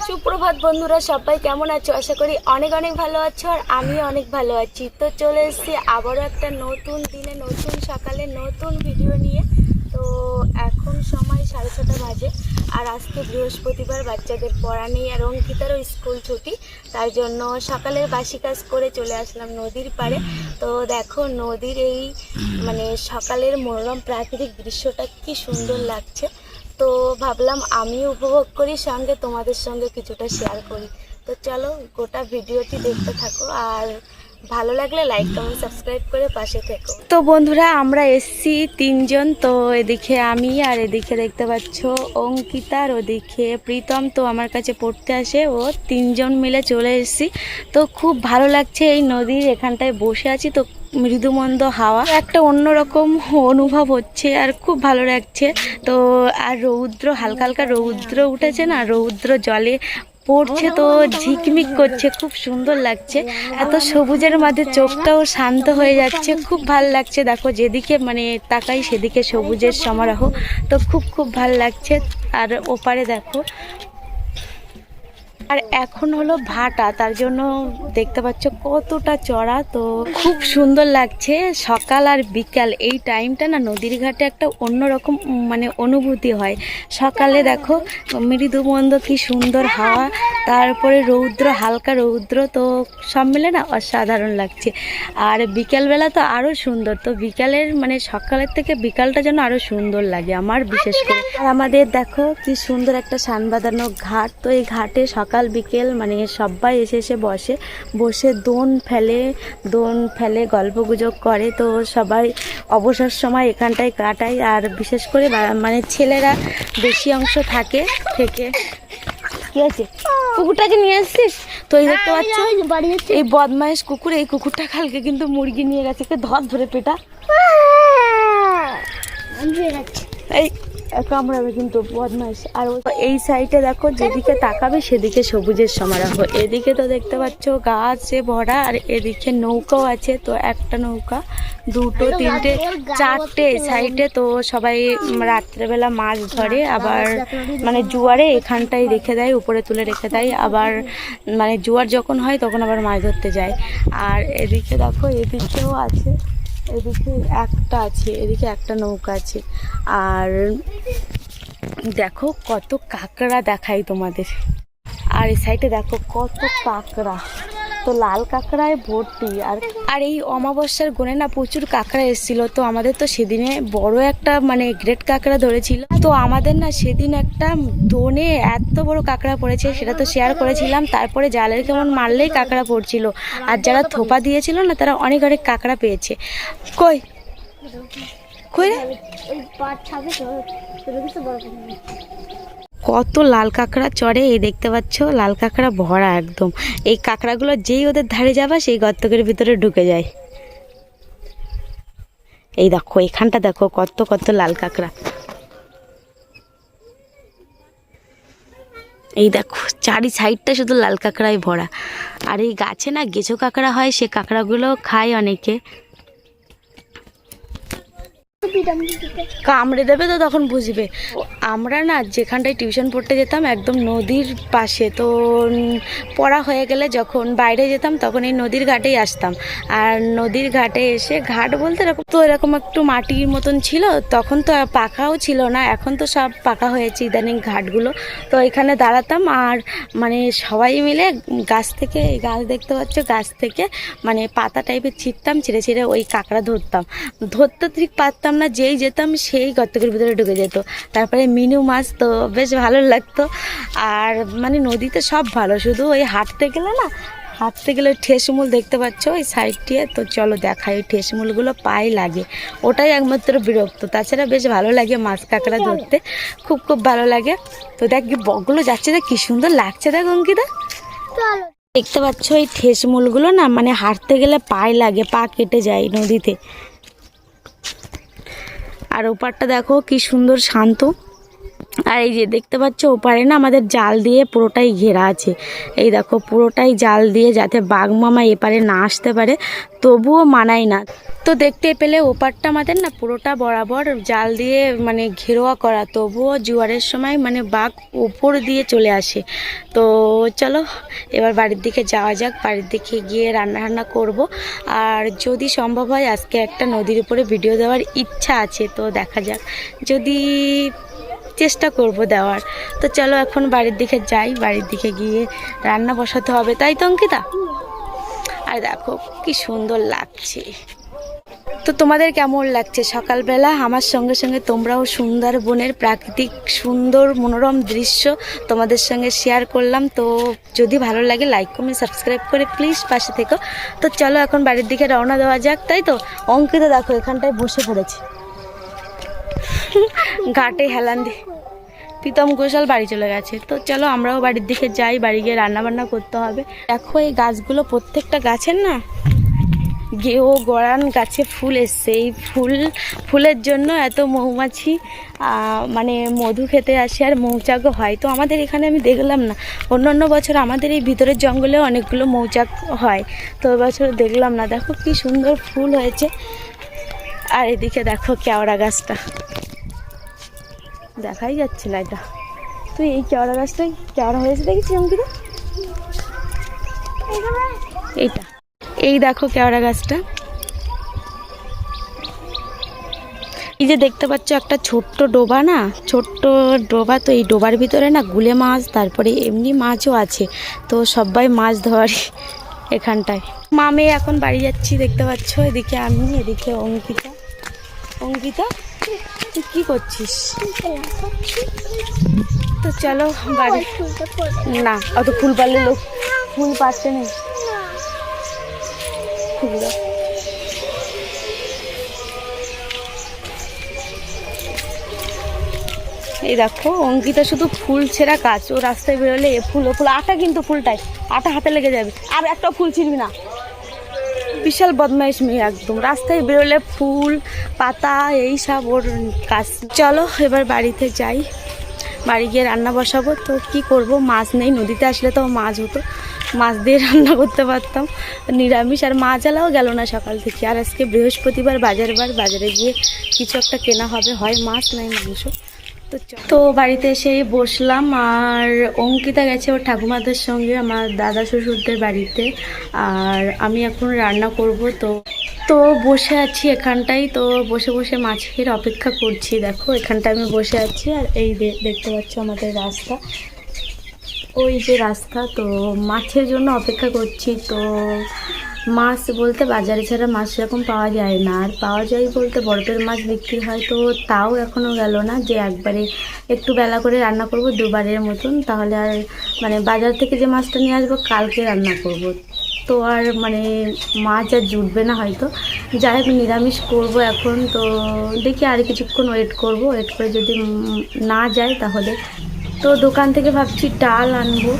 সুপ্রভাত বন্ধুরা, সবাই কেমন আছো? আশা করি অনেক অনেক ভালো আছো, আর আমি অনেক ভালো আছি। তো চলে এসেছি আবারও একটা নতুন দিনে, নতুন সকালে, নতুন ভিডিও নিয়ে। তো এখন সময় 6:30 বাজে, আর আজকে বৃহস্পতিবার, বাচ্চাদের পড়া নেই, আর অঙ্কিতারও স্কুল ছুটি। তার জন্য সকালের বাসি কাজ করে চলে আসলাম নদীর পাড়ে। তো দেখো নদীর এই সকালের মনোরম প্রাকৃতিক দৃশ্যটা কি সুন্দর লাগছে। তো ভাবলাম আমিও উপভোগ করি, সঙ্গে তোমাদের সঙ্গে কিছুটা শেয়ার করি। তো চলো গোটা ভিডিওটি দেখতে থাকো, আর ভালো লাগলে লাইক কমেন্ট সাবস্ক্রাইব করে পাশে থেকো। তো বন্ধুরা, আমরা এসছি 3 জন। তো এদিকে আমি, আর এদিকে দেখতে পাচ্ছ অঙ্কিতা, আর ওদিকে প্রীতম। তো আমার কাছে পড়তে আসে, ও 3 জন মিলে চলে এসছি। তো খুব ভালো লাগছে এই নদীর এখানটায় বসে আছি। তো মৃদুমন্দ হাওয়া, একটা অন্যরকম অনুভব হচ্ছে, আর খুব ভালো লাগছে। তো আর রৌদ্র, হালকা হালকা রৌদ্র উঠেছে না, রৌদ্র জলে পড়ছে, তো ঝিকমিক করছে, খুব সুন্দর লাগছে। এত সবুজের মাঝে চোখটাও শান্ত হয়ে যাচ্ছে, খুব ভালো লাগছে। দেখো যেদিকে তাকাই সেদিকে সবুজের সমারোহ, তো খুব খুব ভালো লাগছে। আর ওপারে দেখো, আর এখন হলো ভাটা, তার জন্য দেখতে পাচ্ছ কতটা চড়া। তো খুব সুন্দর লাগছে। সকাল আর বিকাল এই টাইমটা না নদীর ঘাটে একটা অন্যরকম অনুভূতি হয়। সকালে দেখো মৃদুমন্দ কি সুন্দর হাওয়া, তারপরে রৌদ্র, হালকা রৌদ্র, তো সব মিলে না অসাধারণ লাগছে। আর বিকালবেলা তো আরও সুন্দর। তো বিকালের সকালের থেকে বিকালটা যেন আরও সুন্দর লাগে আমার, বিশেষ করে। আর আমাদের দেখো কি সুন্দর একটা সান বাঁধানো ঘাট। তো এই ঘাটে সকাল বিকেল সবাই এসে বসে দোন ফেলে গল্পগুজব করে। তো সবাই অবসর সময় এখানটায় কাটায়, আর বিশেষ করে ছেলেরা বেশি অংশ থেকে কি আছে। কুকুরটাকে নিয়ে এসছিস? তো এই দেখতে পাচ্ছ এই বদমাইশ কুকুর, এই কুকুরটা কালকে কিন্তু মুরগি নিয়ে গেছে, ধরে পেটা এই কামড়াবে কিন্তু, বদমাইশ। আর এই সাইডে দেখো যেদিকে তাকাবে সেদিকে সবুজের সমারোহ। এদিকে তো দেখতে পাচ্ছ গাছে ভরা, আর এদিকে নৌকাও আছে। তো একটা নৌকা, দুটো, তিনটে, চারটে সাইডে। তো সবাই রাত্রেবেলা মাছ ধরে, আবার জোয়ারে এখানটায় রেখে দেয়, উপরে তুলে রেখে দেয়। আবার জোয়ার যখন হয় তখন আবার মাছ ধরতে যায়। আর এদিকে দেখো এদিকেও আছে, এদিকে একটা আছে, এদিকে একটা নৌকা আছে। আর দেখো কত কাঁকড়া দেখাই তোমাদের। আর এই সাইডে দেখো কত কাঁকড়া, তো লাল কাঁকড়ায় ভর্তি। আর এই অমাবস্যার গুণে না প্রচুর কাঁকড়া এসেছিল। তো আমাদের তো সেদিনে বড় একটা গ্রেট কাঁকড়া ধরেছিল। তো আমাদের না সেদিন একটা দোনে এত বড় কাঁকড়া পড়েছে, সেটা তো শেয়ার করেছিলাম। তারপরে জালের কেমন মারলেই কাঁকড়া পড়ছিল, আর যারা থোপা দিয়েছিল না তারা অনেক অনেক কাঁকড়া পেয়েছে। কই কত লাল কাঁকড়া চড়ে, এই দেখতে পাচ্ছ লাল কাঁকড়া ভরা একদম। এই কাঁকড়াগুলো যেই ওদের ধারে যাবে সেই গর্তকের ভিতরে ঢুকে যায়। এই দেখো এখানটা দেখো কত কত লাল কাঁকড়া। এই দেখো চারি সাইডটা শুধু লাল কাঁকড়ায় ভরা। আর এই গাছে না গেছো কাঁকড়া হয়, সে কাঁকড়াগুলো খায় অনেকে। কামড়ে দেবে তো তখন বুঝবে। আমরা না যেখানটায় টিউশন পড়তে যেতাম একদম নদীর পাশে। তো পড়া হয়ে গেলে যখন বাইরে যেতাম তখন এই নদীর ঘাটেই আসতাম। আর নদীর ঘাটে এসে, ঘাট বলতে এরকম একটু মাটির মতন ছিল, তখন তো পাকাও ছিল না, এখন তো সব পাকা হয়েছে ইদানিং ঘাটগুলো। তো এখানে দাঁড়াতাম, আর সবাই মিলে গাছ থেকে, এই গাছ দেখতে পাচ্ছ, গাছ থেকে পাতা টাইপের ছিঁড়তাম, ছিঁড়ে ওই কাঁকড়া ধরতে ঠিক পারতাম না, যেই যেতাম সেই গর্তকের ভিতরে ঢুকে যেত। তারপরে মিনু মাছ, তো বেশ ভালো লাগতো। আর নদীতে সব ভালো, শুধু ওই হাঁটতে গেলে ঠেসমূল দেখতে পাচ্ছ ওই সাইড দিয়ে। তো চলো দেখাই, ওই ঠেসমূলগুলো পায়ে লাগে, ওটাই একমাত্র বিরক্ত। তাছাড়া বেশ ভালো লাগে মাছ কাঁকড়া ধরতে, খুব খুব ভালো লাগে। তো দেখ বকগুলো যাচ্ছে, দেখ কি সুন্দর লাগছে, দেখ অঙ্কিতা। দেখতে পাচ্ছ এই ঠেসমূলগুলো না হাঁটতে গেলে পায়ে লাগে, পা কেটে যায় নদীতে। আর ওপারটা দেখো কি সুন্দর শান্ত। আর এই যে দেখতে পাচ্ছ ওপারে না আমাদের জাল দিয়ে পুরোটাই ঘেরা আছে। এই দেখো পুরোটাই জাল দিয়ে, যাতে বাঘ মামা এপারে না আসতে পারে, তবুও মানায় না। তো দেখতে পেলে ওপারটা আমাদের না পুরোটা বরাবর জাল দিয়ে মানে ঘেরোয়া করা, তবুও জোয়ারের সময় মানে বাঘ উপর দিয়ে চলে আসে। তো চলো এবার বাড়ির দিকে যাওয়া যাক, বাড়ির দিকে গিয়ে রান্না করব। আর যদি সম্ভব হয় আজকে একটা নদীর উপরে ভিডিও দেওয়ার ইচ্ছা আছে, তো দেখা যাক, যদি চেষ্টা করব দেওয়ার। তো চলো এখন বাড়ির দিকে যাই, বাড়ির দিকে গিয়ে রান্না বসাতে হবে, তাই তো অঙ্কিতা? আর দেখো কি সুন্দর লাগছে। তো তোমাদের কেমন লাগছে সকালবেলা? আমার সঙ্গে সঙ্গে তোমরাও সুন্দরবনের প্রাকৃতিক সুন্দর মনোরম দৃশ্য তোমাদের সঙ্গে শেয়ার করলাম। তো যদি ভালো লাগে লাইক কমেন্ট সাবস্ক্রাইব করে প্লিজ পাশে থেকো। তো চলো এখন বাড়ির দিকে রওনা দেওয়া যাক, তাই তো? অঙ্কিতা দেখো এখানটায় বসে পড়েছে ঘাটে হেলান দিয়ে। প্রীতম ঘোষাল বাড়ি চলে গেছে। তো চলো আমরাও বাড়ির দিকে যাই, বাড়ি গিয়ে রান্নাবান্না করতে হবে। দেখো এই গাছগুলো প্রত্যেকটা গাছের না গেও গড়ান গাছে ফুল এসছে। এই ফুলের জন্য এত মৌমাছি মানে মধু খেতে আসে আর মৌচাকও হয়। তো আমাদের এখানে আমি দেখলাম না, অন্য বছর আমাদের এই ভিতরের জঙ্গলে অনেকগুলো মৌচাক হয়, তো এবছর দেখলাম না। দেখো কি সুন্দর ফুল হয়েছে। আর এদিকে দেখো কেওড়া গাছটা দেখাই যাচ্ছে না এটা। তুই এই কেওড়া গাছটাই কেওড়া হয়েছে দেখেছিস অঙ্কিতা? এইটা এই দেখো কেওড়া গাছটা। এই যে দেখতে পাচ্ছ একটা ছোট্ট ডোবা না, ছোট্ট ডোবা। তো এই ডোবার ভিতরে না গুলে মাছ, তারপরে এমনি মাছও আছে। তো সবাই মাছ ধরে এখানটায়। মামে এখন বাড়ি যাচ্ছি দেখতে পাচ্ছ, এদিকে আমি, এদিকে অঙ্কিতা। অঙ্কিতা তুই কি করছিস? তো চলো বাড়ি। না অত ফুল পারলে লোক ফুল পাচ্ছে না। এই দেখো অঙ্কিতা শুধু ফুল ছেঁড়া কাজ, ও রাস্তায় বেরোলে এ ফুল ও ফুল। আটা কিন্তু ফুলটাই আটা হাতে লেগে যাবে, আর একটা ফুল ছিঁড়বি না। বিশাল বদমাইশ মেয়ে একদম, রাস্তায় বেরোলে ফুল পাতা এই সব ওর কাজ। চলো এবার বাড়িতে যাই, বাড়ি গিয়ে রান্না বসাবো। তো কি করব, মাছ নেই, নদীতে আসলে তো মাছ হতো, মাছ দিয়ে রান্না করতে পারতাম নিরামিষ। আর মাছ আলাও গেল না সকাল থেকে। আর আজকে বৃহস্পতিবার, বাজারে গিয়ে কিছু একটা কেনা হবে, হয় মাছ নাই মাংস। তো বাড়িতে এসেই বসলাম। আর অঙ্কিতা গেছে ওর ঠাকুমাদের সঙ্গে আমার দাদা শ্বশুরদের বাড়িতে, আর আমি এখন রান্না করব। তো বসে আছি এখানটাই, তো বসে বসে মাছের অপেক্ষা করছি। দেখো এখানটায় আমি বসে আছি, আর এই দেখতে পাচ্ছ আমাদের রাস্তা, ওই যে রাস্তা। তো মাছের জন্য অপেক্ষা করছি। তো মাছ বলতে বাজারে ছাড়া মাছ সেরকম পাওয়া যায় না, আর পাওয়া যায় বলতে বরফের মাছ বিক্রি হয়, তো তাও এখনও গেল না। যে একবারে একটু বেলা করে রান্না করব দুবারের মতন, তাহলে আর মানে বাজার থেকে যে মাছটা নিয়ে আসবো কালকে রান্না করব, তো আর মানে মাছ আর জুটবে না হয়তো। যাই হোক নিরামিষ করবো এখন। তো দেখি আর কিছুক্ষণ ওয়েট করে যদি না যায় তাহলে তো দোকান থেকে ভাবছি ডাল আনবো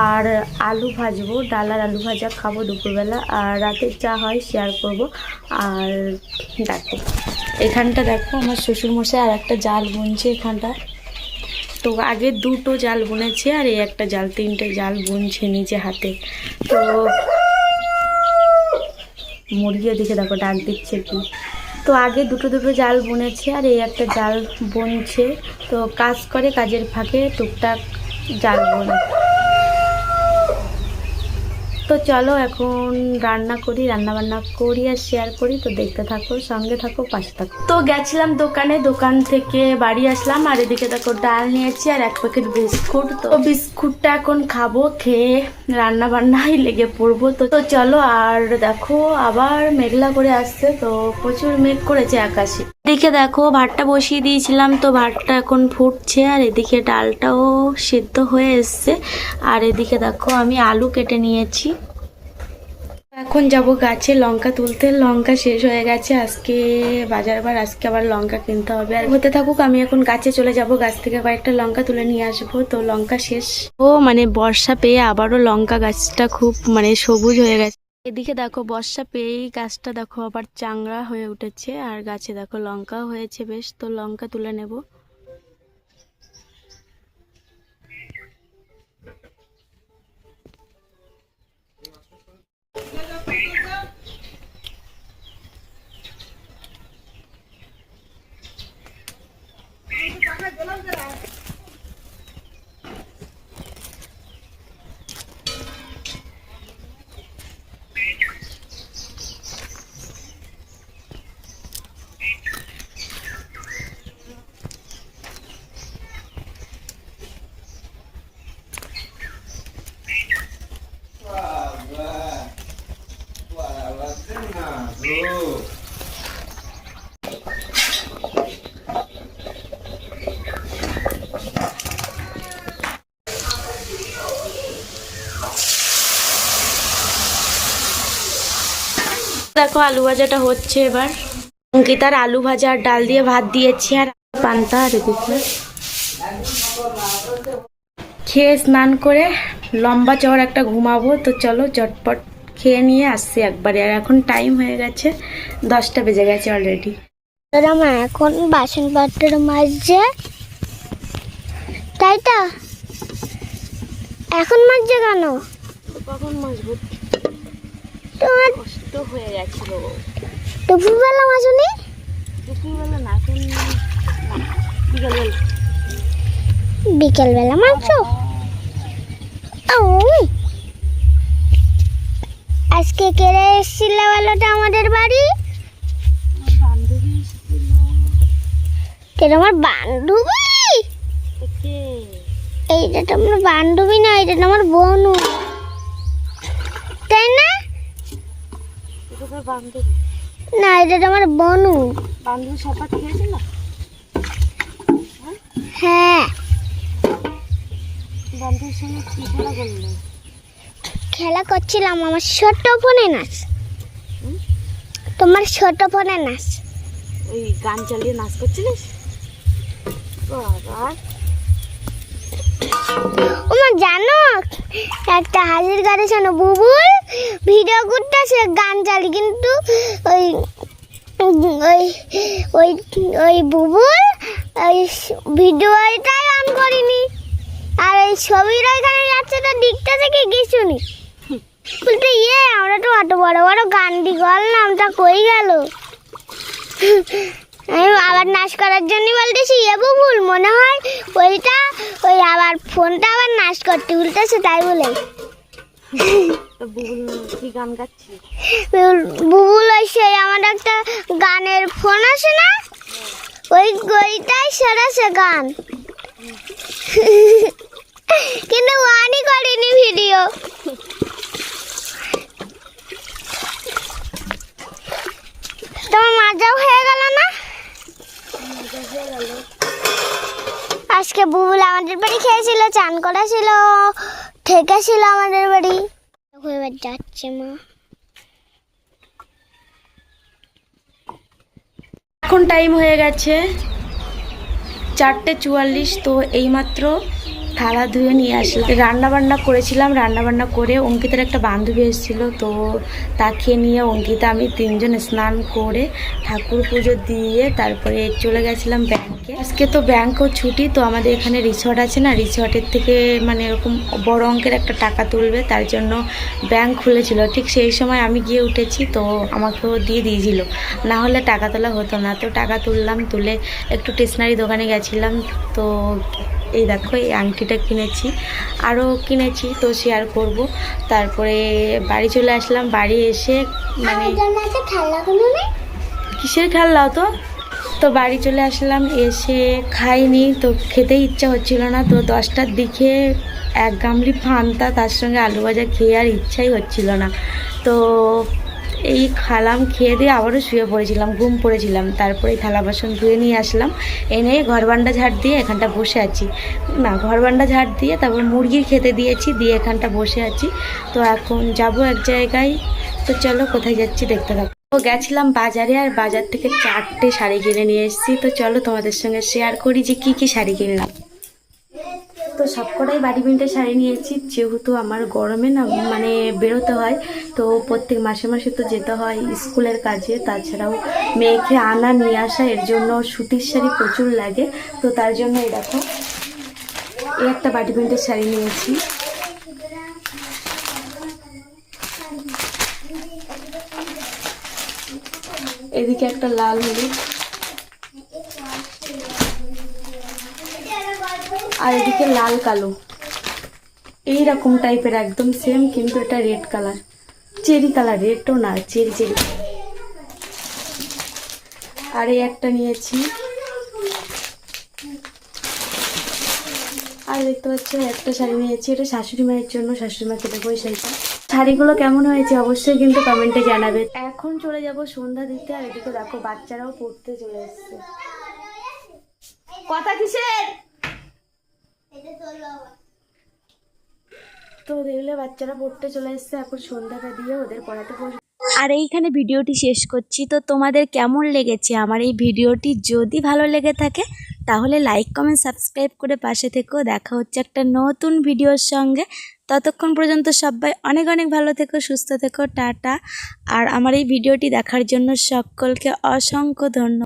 আর আলু ভাজবো, ডাল আর আলু ভাজা খাবো দুপুরবেলা। আর রাতের যা হয় শেয়ার করব। আর দেখো এখানটা দেখো আমার শ্বশুরমশাই আর একটা জাল বুনছে এখানটা। তো আগে দুটো জাল বুনেছে, আর এই একটা জাল, তিনটে জাল বুনছে নিজে হাতে। তো মুরগিও দিকে দেখো ডাক দিচ্ছে কি। তো আগে দুটো জাল বুনেছে, আর এই একটা জাল বুনছে। তো কাজ করে, কাজের ফাঁকে টুকটাক জাল বোনে। তো চলো এখন রান্না বান্না করি আর শেয়ার করি। তো দেখতে থাকো, সঙ্গে থাকো, পাশে থাকো। তো গেছিলাম দোকান থেকে বাড়ি আসলাম, আর এদিকে দেখো ডাল নিয়েছি আর এক প্যাকেট বিস্কুট। তো বিস্কুটটা এখন খাবো, খেয়ে রান্না বান্নাই লেগে পড়বো। তো চলো। আর দেখো আবার মেঘলা করে আসছে, তো প্রচুর মেঘ করেছে আকাশে। এদিকে দেখো ভাতটা বসিয়ে দিয়েছিলাম, তো ভাতটা এখন ফুটছে, আর এদিকে ডালটাও সিদ্ধ হয়ে এসছে। আর এদিকে দেখো আমি আলু কেটে নিয়েছি। এখন যাব গাছে লঙ্কা তুলতে, লঙ্কা শেষ হয়ে গেছে আজকে বাজারবার, আজকে আবার লঙ্কা কিনতে হবে। আর হতে থাকুক, আমি এখন গাছে চলে যাব, গাছ থেকে কয়েকটা লঙ্কা তুলে নিয়ে আসবো। তো লঙ্কা শেষ, ও মানে বর্ষা পেয়ে আবারও লঙ্কা গাছটা খুব মানে সবুজ হয়ে গেছে। এদিকে দেখো বর্ষা পেয়েই গাছটা দেখো আবার চাংড়া হয়ে উঠেছে, আর গাছে দেখো লঙ্কাও হয়েছে বেশ। তো লঙ্কা তুলে নেব। দেখো আলু ভাজাটা হচ্ছে এবার। অঙ্কিতার আলু ভাজা আর ডাল দিয়ে ভাত দিয়েছি আর পান্তা আর এদিকে খেয়ে স্নান করে লম্বা চওড়া একটা ঘুমাবো। তো চলো চটপট খেয়ে নিয়ে আসছি একবারে। আর এখন টাইম হয়ে গেছে 10টা বেজে গেছে অলরেডি। মা এখন বাসনপত্র মাজছে, তাই তো? এখন মাজছে কেন? কখন মাজবো? তোমার কষ্ট হয়ে গেছিল। দুপুরবেলা মাজুনি? দুপুরবেলা না, এখন বিকালবেলা। বিকেলবেলা মাজছো? আজকে কেড়ে এসেছিল বলোটা আমাদের বাড়ি? বান্ধবী এসেছিল। কেন আমার বান্ধবী? এইটা তো আমার বান্ধবী না, এটা তো আমার বোনু, তাই না? বান্ধবী না, এটা তো আমার বোনু। বান্ধবী সাপাত খেয়েছিল? হ্যাঁ। বান্ধবীর সঙ্গে কি খেলা করলে? খেলা করছিলাম আমার ছোট ফোনে নাচ। তোমার ছোট ফোনে নাচ। ওই গান চালিয়ে নাচ করছিলিস? বাবা, ওমা জানো একটা হাজির গাড়ি শোনো, বুবুল ভিডিও করতেছে গান চালিয়ে, কিন্তু ওই ওই ওই ওই বুবুল ওই ভিডিওটাই অন করিনি, আর ওই ছবির ওইখানে যাচ্ছে তো দিকটা থেকে গেছুনি। বলতে আমরা তো অত বড় বড় গান দি করলাম, তা কই গেল? আমি আবার নাচ করার জন্য বলতেছি বুবুল মনে হয় ওইটা ওই আবার ফোনটা আবার নাচ করতে উল্টেছে, তাই বলে। বুবুল কি গান গাচ্ছি? বুবুল ওই সেই আমার একটা গানের ফোন আছে না, ওইটাই সেরেছে গান, কিন্তু ওয়ানই করিনি ভিডিও। তোমার মজাও হয়ে গেল না? আজকে বুবুল আমাদের বাড়ি খেয়েছিল, চান করেছিল, ঠেকেছিল আমাদের বাড়ি। এবার যাচ্ছে মা। এখন টাইম হয়ে গেছে 4:44। তো এইমাত্র থালা ধুয়ে নিয়ে আসলাম। রান্নাবান্না করেছিলাম, রান্নাবান্না করে অঙ্কিতার একটা বান্ধবী এসেছিলো, তো তাকে নিয়ে অঙ্কিতা আমি তিনজন স্নান করে ঠাকুর পুজো দিয়ে তারপরে চলে গেছিলাম ব্যাংকে। আজকে তো ব্যাংকও ছুটি, তো আমাদের এখানে রিসর্ট আছে না, রিসর্টের থেকে মানে এরকম বড় অঙ্কের একটা টাকা তুলবে, তার জন্য ব্যাংক খুলেছিল। ঠিক সেই সময় আমি গিয়ে উঠেছি, তো আমাকেও দিয়ে দিয়েছিল, না হলে টাকা তোলা হতো না। তো টাকা তুললাম, তুলে একটু স্টেশনারি দোকানে গেছিলাম। তো এই দেখো এই আংটিটা কিনেছি, আরও কিনেছি, তো শেয়ার করব। তারপরে বাড়ি চলে আসলাম। বাড়ি এসে মানে কিসের খেললাও তো বাড়ি চলে আসলাম, এসে খাইনি, তো খেতেই ইচ্ছা হচ্ছিল না। তো 10টার দিকে এক গামলি পান্তা তার সঙ্গে আলু ভাজা খেয়ে আর ইচ্ছাই হচ্ছিল না। তো এই খালাম, খেয়ে দিয়ে আবারও শুয়ে পড়েছিলাম, ঘুম পড়েছিলাম। তারপরে থালা বাসন ধুয়ে নিয়ে আসলাম, এনে ঘর বান্ডা ঝাড় দিয়ে এখানটা বসে আছি। না, ঘর বান্ডা ঝাড় দিয়ে তারপর মুরগির খেতে দিয়েছি, দিয়ে এখানটা বসে আছি। তো এখন যাব এক জায়গায়, তো চলো কোথায় যাচ্ছি দেখতে থাকো। তো গেছিলাম বাজারে, আর বাজার থেকে 4টে শাড়ি কিনে নিয়ে এসেছি। তো চলো তোমাদের সঙ্গে শেয়ার করি যে কি কি শাড়ি কিনলাম। তো সবকটাই বাড়ি প্রিন্টের শাড়ি নিয়েছি, যেহেতু আমার গরমে না মানে বেরোতে হয়, তো প্রত্যেক মাসে মাসে তো যেতে হয় স্কুলের কাজে, তাছাড়াও মেয়েকে আনা নিয়ে আসা, এর জন্য সুতির শাড়ি প্রচুর লাগে। তো তার জন্য এই দেখো এই একটা বাড়ি প্রিন্টের শাড়ি নিয়েছি। এদিকে একটা লাল হলুদ, আর এদিকে লাল কালো, এইরকম টাইপের একদম সেম, কিন্তু এটা রেড কালার, চেরি কালার, রেডও না, চেরি চেরি। আর এই একটা নিয়েছি। আর দেখতে পাচ্ছ একটা শাড়ি নিয়েছি, এটা শাশুড়ি মায়ের জন্য, শাশুড়ি মাকে দেবো এই শাড়িটা। শাড়িগুলো কেমন হয়েছে অবশ্যই কিন্তু কমেন্টে জানাবে। এখন চলে যাব সন্ধ্যা দিতে। আর এদিকে দেখো বাচ্চারাও পড়তে চলে এসছে। কথা কিসের? তো দেখলে বাচ্চারা পড়তে চলে এসছে, এখন সন্ধ্যাটা দিয়ে ওদের পড়াতে বসবো। আর এইখানে ভিডিওটি শেষ করছি। তো তোমাদের কেমন লেগেছে আমার এই ভিডিওটি? যদি ভালো লেগে থাকে তাহলে লাইক কমেন্ট সাবস্ক্রাইব করে পাশে থেকো। দেখা হচ্ছে একটা নতুন ভিডিওর সঙ্গে। ততক্ষণ পর্যন্ত সবাই অনেক অনেক ভালো থেকো, সুস্থ থেকো, টাটা। আর আমার এই ভিডিওটি দেখার জন্য সকলকে অসংখ্য ধন্যবাদ।